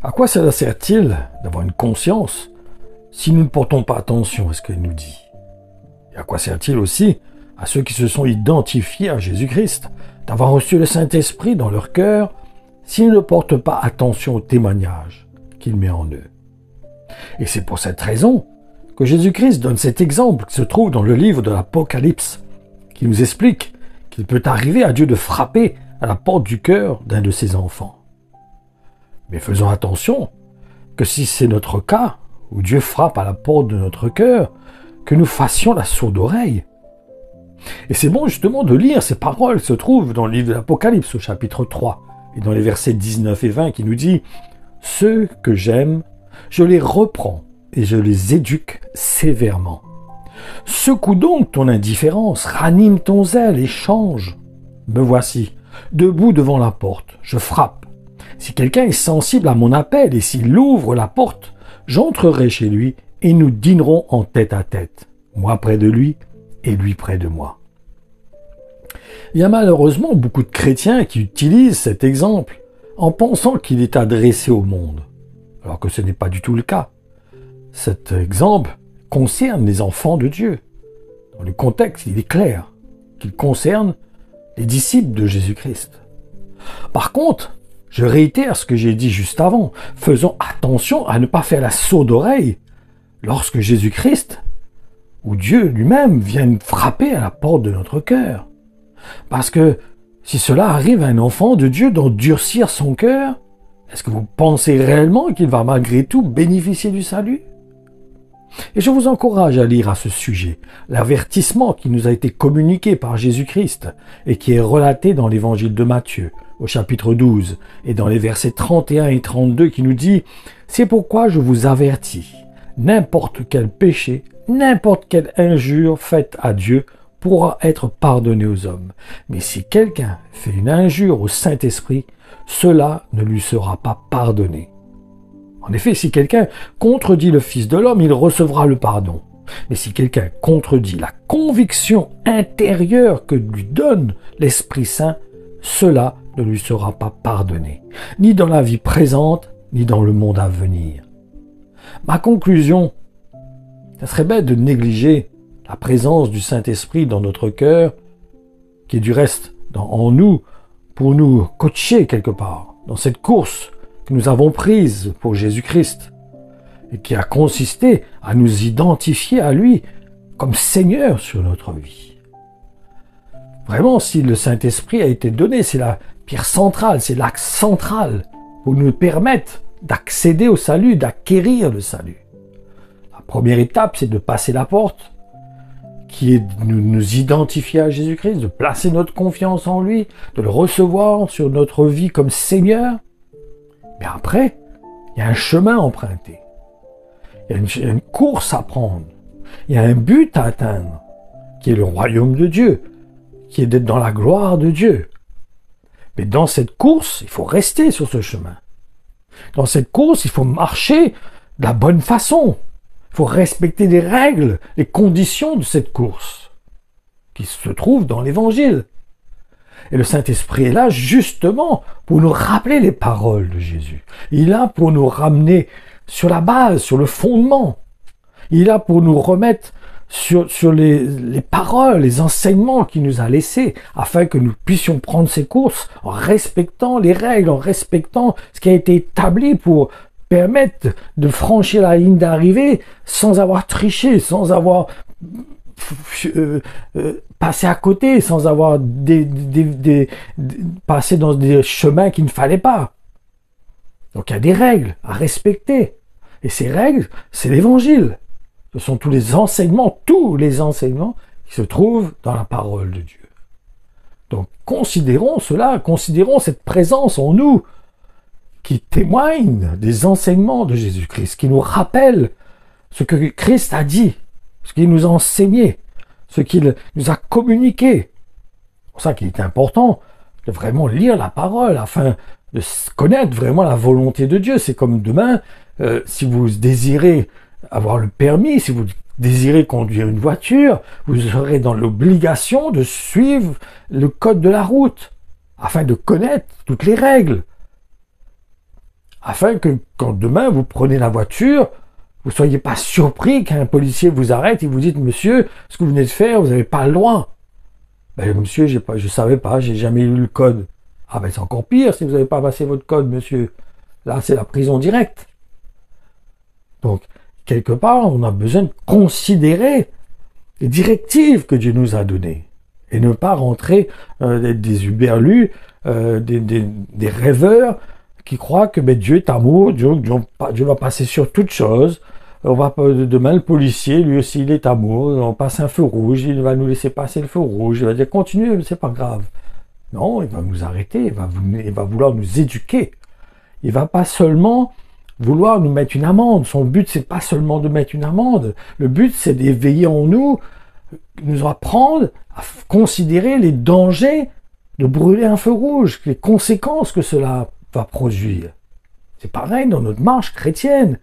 À quoi cela sert-il d'avoir une conscience si nous ne portons pas attention à ce qu'elle nous dit? Et à quoi sert-il aussi à ceux qui se sont identifiés à Jésus-Christ d'avoir reçu le Saint-Esprit dans leur cœur s'ils ne portent pas attention au témoignage qu'il met en eux? Et c'est pour cette raison que Jésus-Christ donne cet exemple qui se trouve dans le livre de l'Apocalypse, qui nous explique qu'il peut arriver à Dieu de frapper à la porte du cœur d'un de ses enfants. Mais faisons attention que si c'est notre cas, où Dieu frappe à la porte de notre cœur, que nous fassions la sourde oreille. Et c'est bon justement de lire ces paroles qui se trouvent dans le livre de l'Apocalypse au chapitre 3 et dans les versets 19 et 20 qui nous dit « Ceux que j'aime, je les reprends et je les éduque sévèrement. Secoue donc ton indifférence, ranime ton zèle et change. Me voici, debout devant la porte, je frappe. Si quelqu'un est sensible à mon appel et s'il ouvre la porte, j'entrerai chez lui et nous dînerons en tête à tête, moi près de lui et lui près de moi. » Il y a malheureusement beaucoup de chrétiens qui utilisent cet exemple en pensant qu'il est adressé au monde, alors que ce n'est pas du tout le cas. Cet exemple concerne les enfants de Dieu. Dans le contexte, il est clair qu'il concerne les disciples de Jésus-Christ. Par contre, je réitère ce que j'ai dit juste avant, faisons attention à ne pas faire la sourde oreille lorsque Jésus-Christ ou Dieu lui-même vient frapper à la porte de notre cœur. Parce que si cela arrive à un enfant de Dieu d'endurcir son cœur, est-ce que vous pensez réellement qu'il va malgré tout bénéficier du salut? Et je vous encourage à lire à ce sujet l'avertissement qui nous a été communiqué par Jésus-Christ et qui est relaté dans l'évangile de Matthieu au chapitre 12 et dans les versets 31 et 32 qui nous dit « C'est pourquoi je vous avertis, n'importe quel péché, n'importe quelle injure faite à Dieu pourra être pardonné aux hommes. Mais si quelqu'un fait une injure au Saint-Esprit, cela ne lui sera pas pardonné. En effet, si quelqu'un contredit le Fils de l'homme, il recevra le pardon. Mais si quelqu'un contredit la conviction intérieure que lui donne l'Esprit Saint, cela ne lui sera pas pardonné, ni dans la vie présente, ni dans le monde à venir. » Ma conclusion, ça serait bête de négliger la présence du Saint-Esprit dans notre cœur, qui est du reste en nous, pour nous coacher quelque part, dans cette course que nous avons prise pour Jésus-Christ, et qui a consisté à nous identifier à lui comme Seigneur sur notre vie. Vraiment, si le Saint-Esprit a été donné, c'est la pierre centrale, c'est l'axe central pour nous permettre d'accéder au salut, d'acquérir le salut. La première étape, c'est de passer la porte, qui est de nous identifier à Jésus-Christ, de placer notre confiance en lui, de le recevoir sur notre vie comme Seigneur. Mais après, il y a un chemin à emprunter. Il y a une course à prendre. Il y a un but à atteindre, qui est le royaume de Dieu, qui est d'être dans la gloire de Dieu. Mais dans cette course, il faut rester sur ce chemin. Dans cette course, il faut marcher de la bonne façon. Il faut respecter les règles, les conditions de cette course, qui se trouvent dans l'Évangile. Et le Saint-Esprit est là justement pour nous rappeler les paroles de Jésus. Il est là pour nous ramener sur la base, sur le fondement. Il est là pour nous remettre sur les paroles, les enseignements qu'il nous a laissés, afin que nous puissions prendre ces courses en respectant les règles, en respectant ce qui a été établi pour permettre de franchir la ligne d'arrivée sans avoir triché, sans avoir passé à côté, sans avoir passé dans des chemins qu'il ne fallait pas. Donc il y a des règles à respecter. Et ces règles, c'est l'Évangile. Ce sont tous les enseignements qui se trouvent dans la parole de Dieu. Donc considérons cela, considérons cette présence en nous qui témoigne des enseignements de Jésus-Christ, qui nous rappelle ce que Christ a dit, ce qu'il nous a enseigné, ce qu'il nous a communiqué. C'est pour ça qu'il est important de vraiment lire la parole afin de connaître vraiment la volonté de Dieu. C'est comme demain, si vous désirez avoir le permis, si vous désirez conduire une voiture, vous serez dans l'obligation de suivre le code de la route afin de connaître toutes les règles, afin que quand demain vous prenez la voiture, vous ne soyez pas surpris qu'un policier vous arrête et vous dit « Monsieur, ce que vous venez de faire, vous n'avez pas le droit. » Ben, monsieur, je ne savais pas, j'ai jamais lu le code. Ah ben c'est encore pire si vous n'avez pas passé votre code, monsieur. Là, c'est la prison directe. Donc, quelque part, on a besoin de considérer les directives que Dieu nous a données et ne pas rentrer des huberlus, des rêveurs qui croient que ben, Dieu est amour, Dieu va passer sur toute chose. Demain, le policier, lui aussi, il est amour. On passe un feu rouge, il va nous laisser passer le feu rouge. Il va dire continuez, mais c'est pas grave. Non, il va nous arrêter, il va vouloir nous éduquer. Il va pas seulement vouloir nous mettre une amende. Son but, c'est pas seulement de mettre une amende. Le but, c'est d'éveiller en nous apprendre à considérer les dangers de brûler un feu rouge, les conséquences que cela va produire. C'est pareil dans notre marche chrétienne.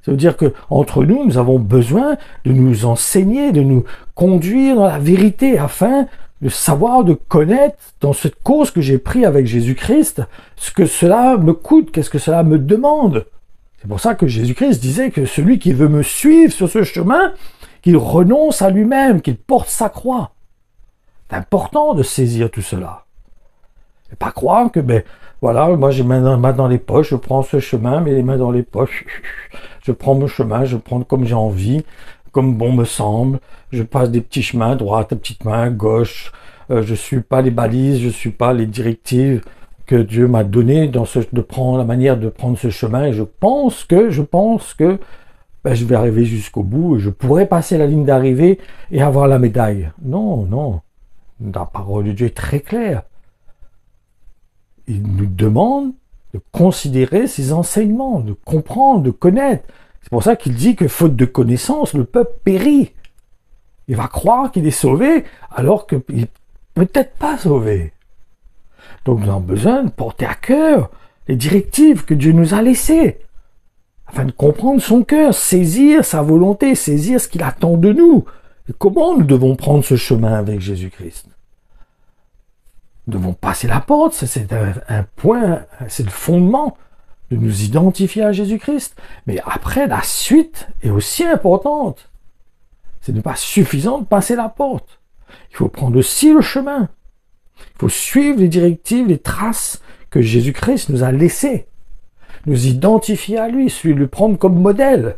Ça veut dire que entre nous, nous avons besoin de nous enseigner, de nous conduire dans la vérité afin de savoir, de connaître dans cette cause que j'ai prise avec Jésus-Christ, ce que cela me coûte, qu'est-ce que cela me demande. C'est pour ça que Jésus-Christ disait que celui qui veut me suivre sur ce chemin, qu'il renonce à lui-même, qu'il porte sa croix. C'est important de saisir tout cela. Et pas croire que, ben, voilà, moi j'ai les mains dans les poches, je prends ce chemin, mais les mains dans les poches, je prends mon chemin, je prends comme j'ai envie, comme bon me semble, je passe des petits chemins, droite, petite main, gauche, je suis pas les balises, je suis pas les directives que Dieu m'a données la manière de prendre ce chemin, et je pense que ben, je vais arriver jusqu'au bout, et je pourrais passer la ligne d'arrivée et avoir la médaille. Non, non, la parole de Dieu est très claire. Il nous demande de considérer ses enseignements, de comprendre, de connaître. C'est pour ça qu'il dit que faute de connaissance, le peuple périt. Il va croire qu'il est sauvé alors qu'il n'est peut-être pas sauvé. Donc nous avons besoin de porter à cœur les directives que Dieu nous a laissées, afin de comprendre son cœur, saisir sa volonté, saisir ce qu'il attend de nous. Et comment nous devons prendre ce chemin avec Jésus-Christ. Nous devons passer la porte, c'est un point, c'est le fondement de nous identifier à Jésus-Christ. Mais après, la suite est aussi importante. Ce n'est pas suffisant de passer la porte. Il faut prendre aussi le chemin. Il faut suivre les directives, les traces que Jésus-Christ nous a laissées. Nous identifier à lui, le prendre comme modèle.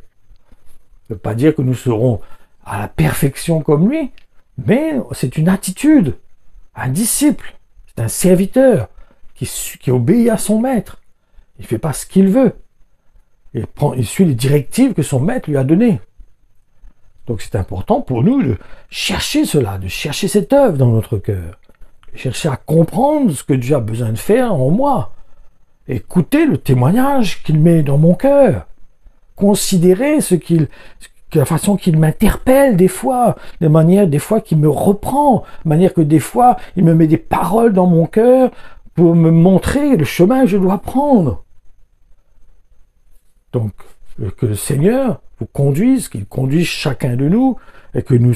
Ça ne veut pas dire que nous serons à la perfection comme lui, mais c'est une attitude, un disciple. C'est un serviteur qui obéit à son maître. Il ne fait pas ce qu'il veut. Il suit les directives que son maître lui a données. Donc c'est important pour nous de chercher cela, de chercher cette œuvre dans notre cœur. De chercher à comprendre ce que Dieu a besoin de faire en moi. Écouter le témoignage qu'il met dans mon cœur. Considérer la façon qu'il m'interpelle des fois, de manière des fois qu'il me reprend, de manière que des fois il me met des paroles dans mon cœur pour me montrer le chemin que je dois prendre. Donc, que le Seigneur vous conduise, qu'il conduise chacun de nous, et que nous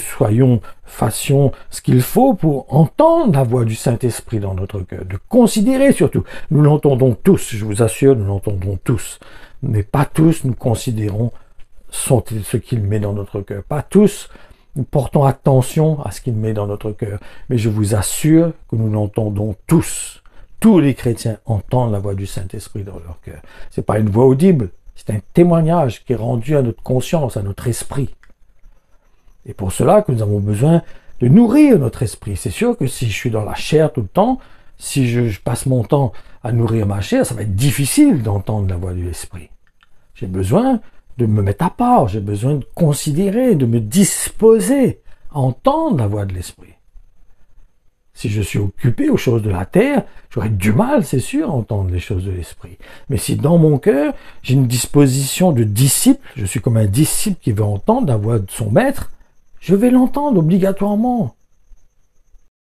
fassions ce qu'il faut pour entendre la voix du Saint-Esprit dans notre cœur, de considérer surtout. Nous l'entendons tous, je vous assure, nous l'entendons tous, mais pas tous nous considérons ce qu'il met dans notre cœur. Pas tous nous portons attention à ce qu'il met dans notre cœur, mais je vous assure que nous l'entendons tous. Tous les chrétiens entendent la voix du Saint-Esprit dans leur cœur. C'est pas une voix audible, c'est un témoignage qui est rendu à notre conscience, à notre esprit. Et pour cela que nous avons besoin de nourrir notre esprit. C'est sûr que si je suis dans la chair tout le temps, si je passe mon temps à nourrir ma chair, ça va être difficile d'entendre la voix de l'esprit. J'ai besoin de me mettre à part, j'ai besoin de considérer, de me disposer à entendre la voix de l'esprit. Si je suis occupé aux choses de la terre, j'aurai du mal, c'est sûr, à entendre les choses de l'esprit. Mais si dans mon cœur, j'ai une disposition de disciple, je suis comme un disciple qui veut entendre la voix de son maître, je vais l'entendre obligatoirement.